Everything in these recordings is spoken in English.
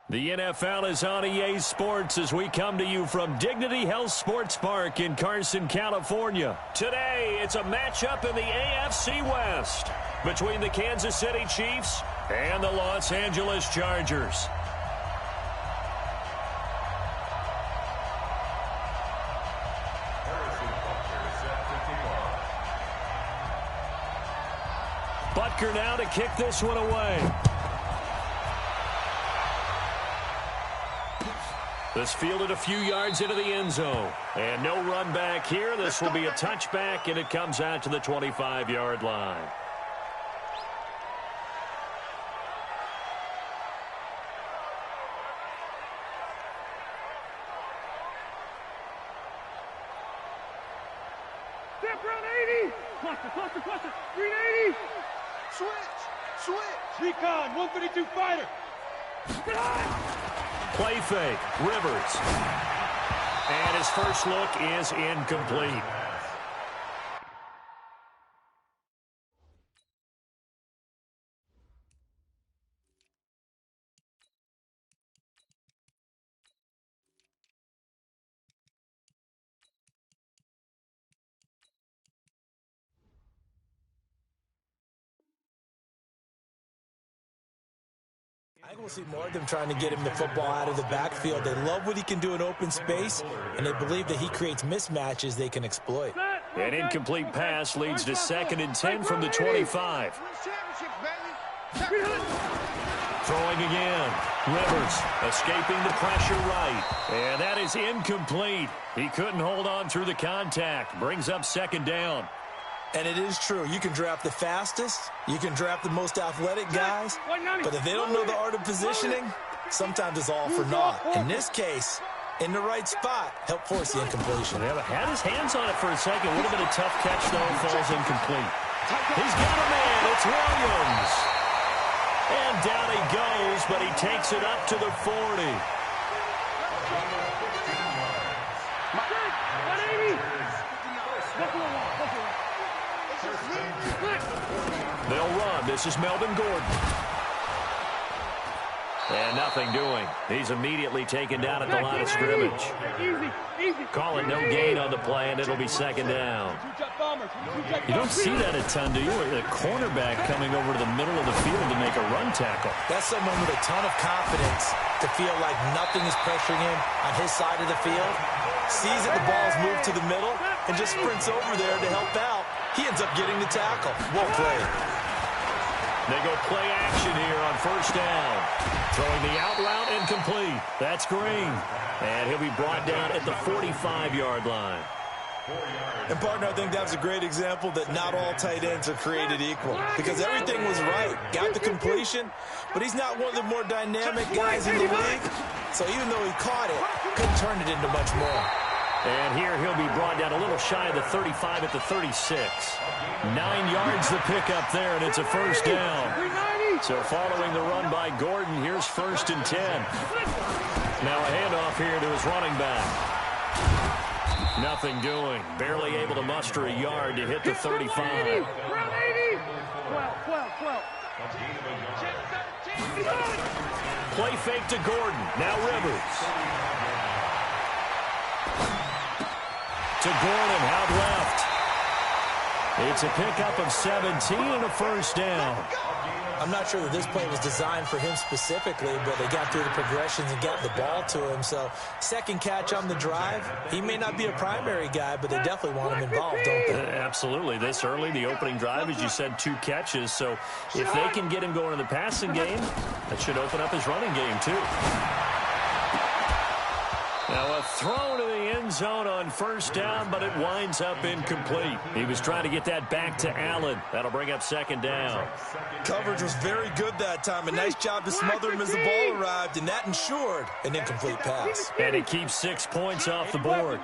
The NFL is on EA Sports as we come to you from Dignity Health Sports Park in Carson, California. Today, it's a matchup in the AFC West between the Kansas City Chiefs and the Los Angeles Chargers. Butker now to kick this one away. This fielded a few yards into the end zone. And no run back here. This will be a touchback, and it comes out to the 25-yard line. Step around 80. Cluster. 380. Switch. Recon, 152 fighter. Play fake, Rivers. And his first look is incomplete. I think we'll see more of them trying to get him the football out of the backfield. They love what he can do in open space, and they believe that he creates mismatches they can exploit. An incomplete pass leads to 2nd and 10 from the 25. Throwing again. Rivers escaping the pressure right. And that is incomplete. He couldn't hold on through the contact. Brings up 2nd down. And it is true. You can draft the fastest. You can draft the most athletic guys. But if they don't know the art of positioning, sometimes it's all for naught. In this case, in the right spot, help force the incompletion. Yeah, had his hands on it for a second. Would have been a tough catch, though. Falls incomplete. He's got a man. It's Williams. And down he goes, but he takes it up to the 40. They'll run. This is Melvin Gordon. And nothing doing. He's immediately taken down at the line of scrimmage. Call it no gain on the play, and it'll be 2nd down. You don't see that a ton, do you? A cornerback coming over to the middle of the field to make a run tackle. That's someone with a ton of confidence to feel like nothing is pressuring him on his side of the field. Sees that the ball's moved to the middle and just sprints over there to help out. He ends up getting the tackle. Well played. They go play action here on 1st down. Throwing the out route incomplete. That's Green. And he'll be brought down at the 45-yard line. And, partner, I think that was a great example that not all tight ends are created equal. Because everything was right. Got the completion, but he's not one of the more dynamic guys in the league. So even though he caught it, couldn't turn it into much more. And here he'll be brought down a little shy of the 35 at the 36. 9 yards the pickup there, and it's a 1st down. So following the run by Gordon, here's 1st and 10. Now a handoff here to his running back. Nothing doing. Barely able to muster a yard to hit the 35. Play fake to Gordon. Now Rivers. To Gordon, out left. It's a pickup of 17 and a 1st down. I'm not sure that this play was designed for him specifically, but they got through the progressions and got the ball to him. So 2nd catch on the drive. He may not be a primary guy, but they definitely want him involved, don't they? Absolutely. This early, the opening drive, as you said, 2 catches. So if they can get him going in the passing game, that should open up his running game too. Now a throw to the end zone on 1st down, but it winds up incomplete. He was trying to get that back to Allen. That'll bring up 2nd down. Coverage was very good that time. A nice job to smother him as the ball arrived, and that ensured an incomplete pass. And it keeps 6 points off the board.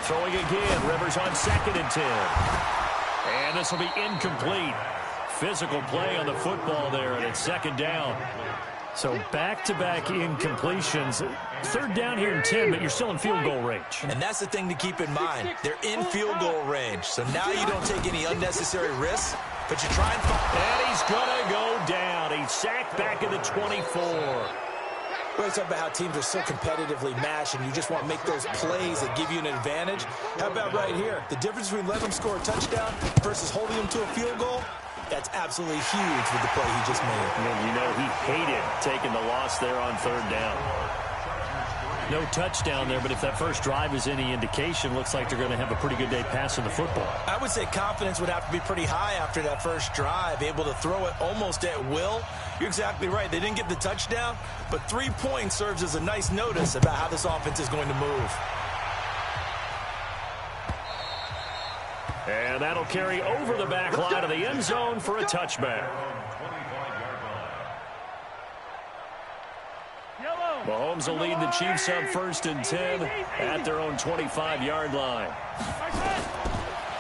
Throwing again. Rivers on 2nd and 10. And this will be incomplete. Physical play on the football there, and it's 2nd down. So back-to-back incompletions. 3rd down here and 10, but you're still in field goal range. And that's the thing to keep in mind. They're in field goal range. So now you don't take any unnecessary risks, but you try and find. And he's going to go down. sacked back at the 24. We always talk about how teams are so competitively matched, and you just want to make those plays that give you an advantage. How about right here? The difference between letting them score a touchdown versus holding them to a field goal, that's absolutely huge with the play he just made. And you know he hated taking the loss there on third down. No touchdown there, but if that first drive is any indication, looks like they're going to have a pretty good day passing the football. I would say confidence would have to be pretty high after that first drive, able to throw it almost at will. You're exactly right. They didn't get the touchdown, but 3 points serves as a nice notice about how this offense is going to move. And that'll carry over the back line of the end zone for a touchback. Mahomes will lead the Chiefs up 1st and 10 at their own 25-yard line.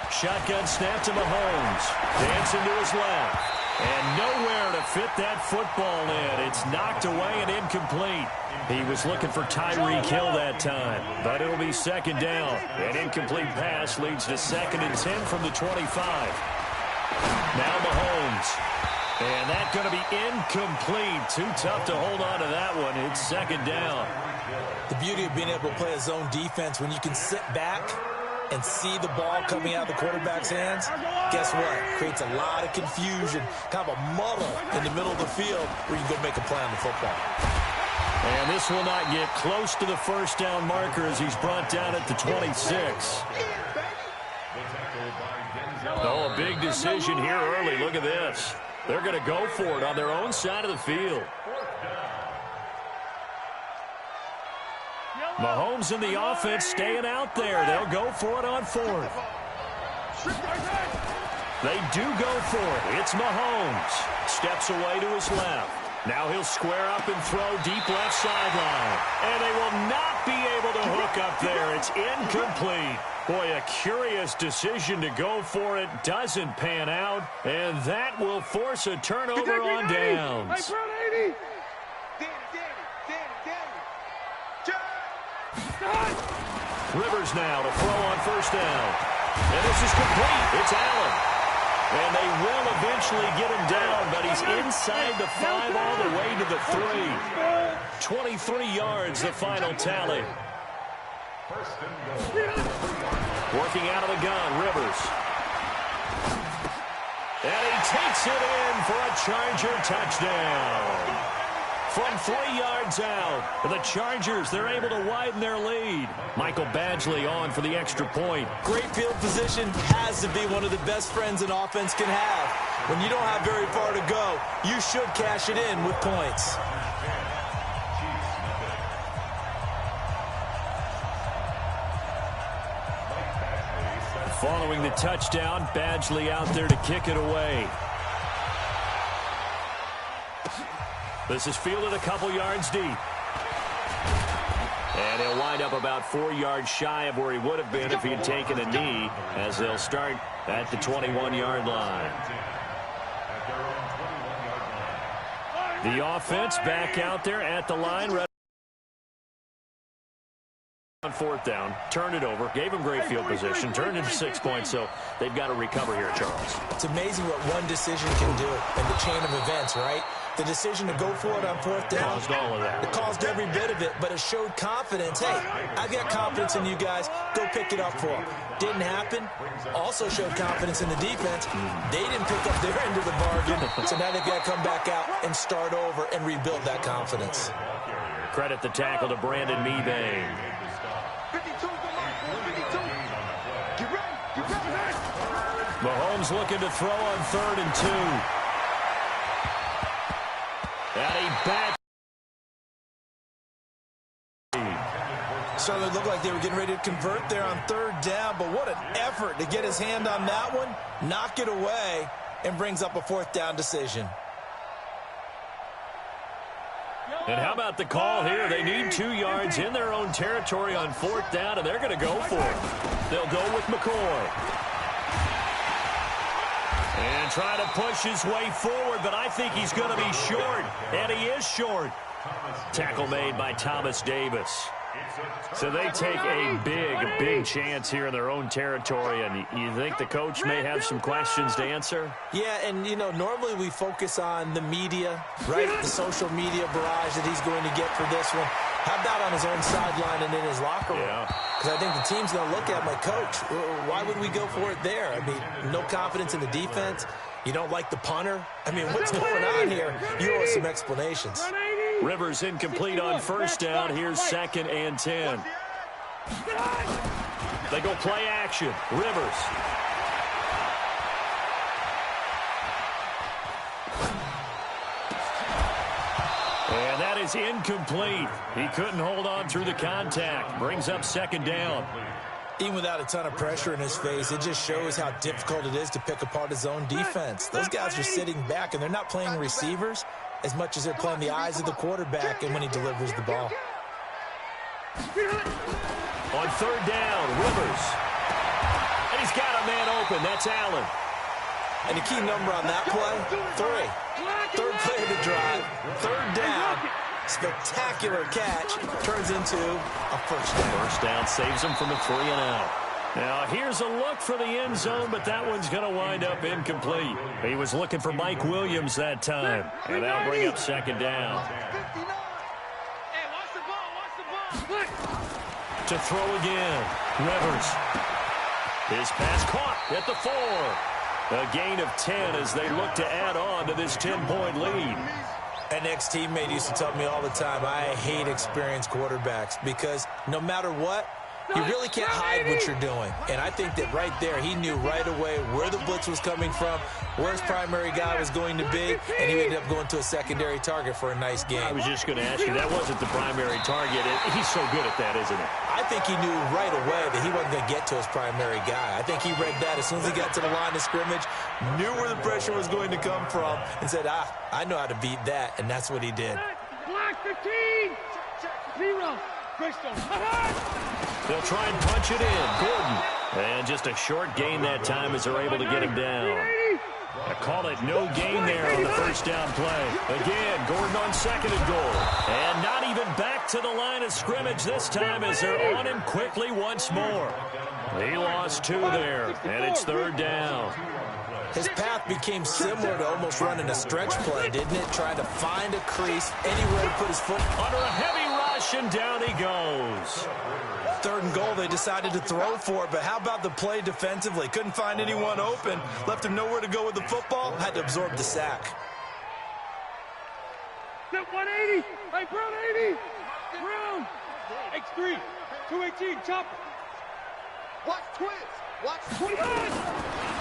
Shotgun snap to Mahomes. Dancing to his left. And nowhere to fit that football in. It's knocked away and incomplete. He was looking for Tyreek Hill that time, but it'll be 2nd down. An incomplete pass leads to 2nd and 10 from the 25. Now Mahomes. And that's going to be incomplete. Too tough to hold on to that one. It's 2nd down. The beauty of being able to play a zone defense, when you can sit back and see the ball coming out of the quarterback's hands, guess what? Creates a lot of confusion, kind of a muddle in the middle of the field where you can go make a play on the football. And this will not get close to the 1st down marker as he's brought down at the 26. Oh, a big decision here early. Look at this. They're going to go for it on their own side of the field. Mahomes and the offense staying out there. They'll go for it on 4th. They do go for it. It's Mahomes. Steps away to his left. Now he'll square up and throw deep left sideline. And they will not be able to hook up there. It's incomplete. Boy, a curious decision to go for it. Doesn't pan out. And that will force a turnover on downs. Rivers now to throw on 1st down. And this is complete. It's Allen. And they will eventually get him down, but he's inside the 5 all the way to the 3. 23 yards, the final tally. Working out of the gun, Rivers. And he takes it in for a Charger touchdown. From 3 yards out, the Chargers, they're able to widen their lead. Michael Badgley on for the extra point. Great field position has to be one of the best friends an offense can have. When you don't have very far to go, you should cash it in with points. Following the touchdown, Badgley out there to kick it away. This is fielded a couple yards deep. And he'll wind up about 4 yards shy of where he would have been if he had taken a knee, as they'll start at the 21-yard line. The offense back out there at the line. On 4th down, turned it over, gave him great field position, turned into 6 points, so they've got to recover here, Charles. It's amazing what one decision can do in the chain of events, right? The decision to go for it on 4th down. Caused all of that. It caused every bit of it, but it showed confidence. Hey, I've got confidence in you guys. Go pick it up for them. Didn't happen. Also showed confidence in the defense. They didn't pick up their end of the bargain, so now they've got to come back out and start over and rebuild that confidence. Credit the tackle to Brandon Mebane. Mahomes looking to throw on 3rd and 2. And he back. Certainly looked like they were getting ready to convert there on 3rd down, but what an effort to get his hand on that one, knock it away, and brings up a 4th down decision. And how about the call here? They need 2 yards in their own territory on 4th down, and they're going to go for it. They'll go with McCoy. And try to push his way forward, but I think he's going to be short. And he is short. Tackle made by Thomas Davis. So they take a big chance here in their own territory, and you think the coach may have some questions to answer? Yeah, and, you know, normally we focus on the media, right? The social media barrage that he's going to get for this one. How about on his own sideline and in his locker room? Because I think the team's going to look at my coach. Why would we go for it there? I mean, no confidence in the defense. You don't like the punter? I mean, what's going on here? You owe us some explanations. Rivers incomplete on first down. Here's 2nd and 10. They go play action. Rivers. And that is incomplete. He couldn't hold on through the contact. Brings up 2nd down. Even without a ton of pressure in his face, it just shows how difficult it is to pick apart his own defense. Those guys are sitting back, and they're not playing receivers as much as they're playing the eyes of the quarterback and when he delivers the ball. On 3rd down, Rivers. And he's got a man open. That's Allen. And the key number on that play, 3. 3rd play of the drive, 3rd down. Spectacular catch turns into a first down. First down saves him from a 3-and-out. Now, here's a look for the end zone, but that one's going to wind up incomplete. He was looking for Mike Williams that time, and that'll bring up 2nd down. To throw again, Rivers. His pass caught at the 4. A gain of 10 as they look to add on to this 10-point lead. An ex-teammate used to tell me all the time, I hate experienced quarterbacks because no matter what, you really can't hide what you're doing. And I think that right there, he knew right away where the blitz was coming from, where his primary guy was going to be, and he ended up going to a secondary target for a nice game. I was just going to ask you, that wasn't the primary target. He's so good at that, isn't he? I think he knew right away that he wasn't going to get to his primary guy. I think he read that as soon as he got to the line of scrimmage, knew where the pressure was going to come from, and said, I know how to beat that, and that's what he did. Block 15. 0. Crystal. They'll try and punch it in. Gordon. And just a short gain that time as they're able to get him down. I call it no gain there on the first down play. Again, Gordon on 2nd and goal. And not even back to the line of scrimmage this time as they're on him quickly once more. He lost 2 there, and it's 3rd down. His path became similar to almost running a stretch play, didn't it? Trying to find a crease, anywhere to put his foot. Under a heavy rush, and down he goes. 3rd and goal, they decided to throw for it, but how about the play defensively? Couldn't find anyone open, left him nowhere to go with the football, had to absorb the sack. Step 180. Hey, Brown 80. Brown. X3. 218. Chopper. Watch twins. Watch twins.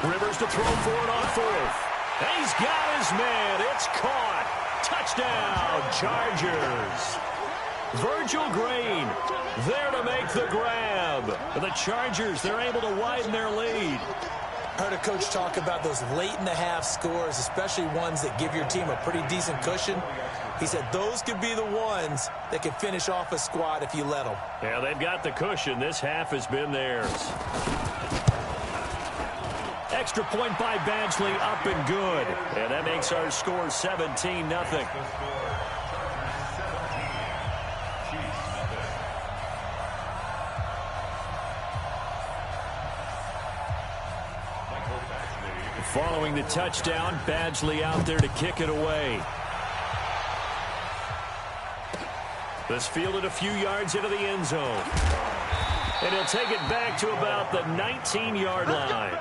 Rivers to throw for it on 4th. And he's got his man. It's caught. Touchdown, Chargers. Virgil Green there to make the grab. The Chargers, they're able to widen their lead. Heard a coach talk about those late-in-the-half scores, especially ones that give your team a pretty decent cushion. He said those could be the ones that can finish off a squad if you let them. Yeah, they've got the cushion. This half has been theirs. Extra point by Badgley, up and good. And that makes our score 17-0. Following the touchdown, Badgley out there to kick it away. This fielded a few yards into the end zone. And he'll take it back to about the 19-yard line.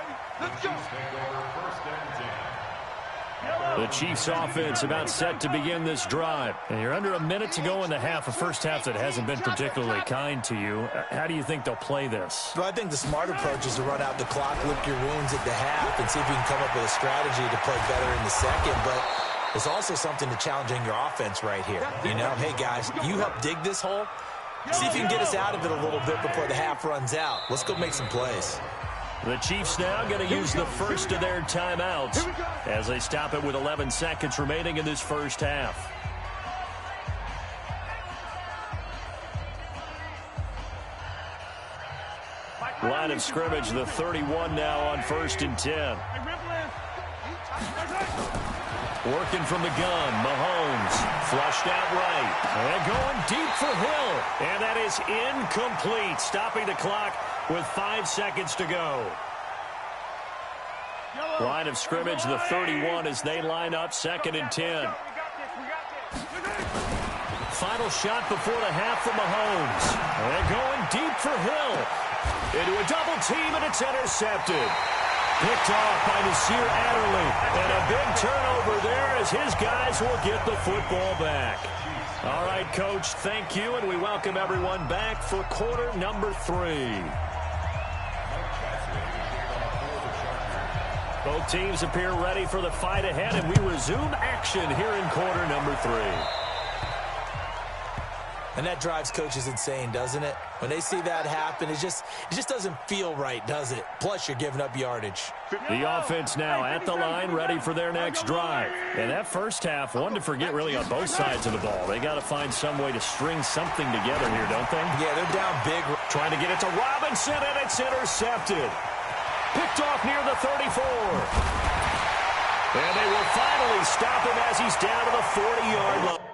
The Chiefs offense about set to begin this drive. And you're under a minute to go in the half, a first half that hasn't been particularly kind to you. How do you think they'll play this? Well, I think the smart approach is to run out the clock, lick your wounds at the half, and see if you can come up with a strategy to play better in the second. But there's also something to challenging your offense right here. You know, hey, guys, you help dig this hole. See if you can get us out of it a little bit before the half runs out. Let's go make some plays. The Chiefs now going to use the first of their timeouts as they stop it with 11 seconds remaining in this first half. Line of scrimmage, the 31 now on 1st and 10. Working from the gun, Mahomes. Flushed out right. And going deep for Hill. And that is incomplete. Stopping the clock with 5 seconds to go. Line of scrimmage, the 31 as they line up, 2nd and 10. Final shot before the half for Mahomes. And going deep for Hill. Into a double team, and it's intercepted. Picked off by Nasir Adderley. And a big turnover there as his guys will get the football back. All right, Coach, thank you, and we welcome everyone back for quarter number 3. Both teams appear ready for the fight ahead, and we resume action here in quarter number 3. And that drives coaches insane, doesn't it? When they see that happen, it just doesn't feel right, does it? Plus, you're giving up yardage. The offense now at the line, ready for their next drive. And that first half, one to forget really on both sides of the ball. They got to find some way to string something together here, don't they? Yeah, they're down big. Trying to get it to Robinson, and it's intercepted. Picked off near the 34. And they will finally stop him as he's down to the 40-yard line.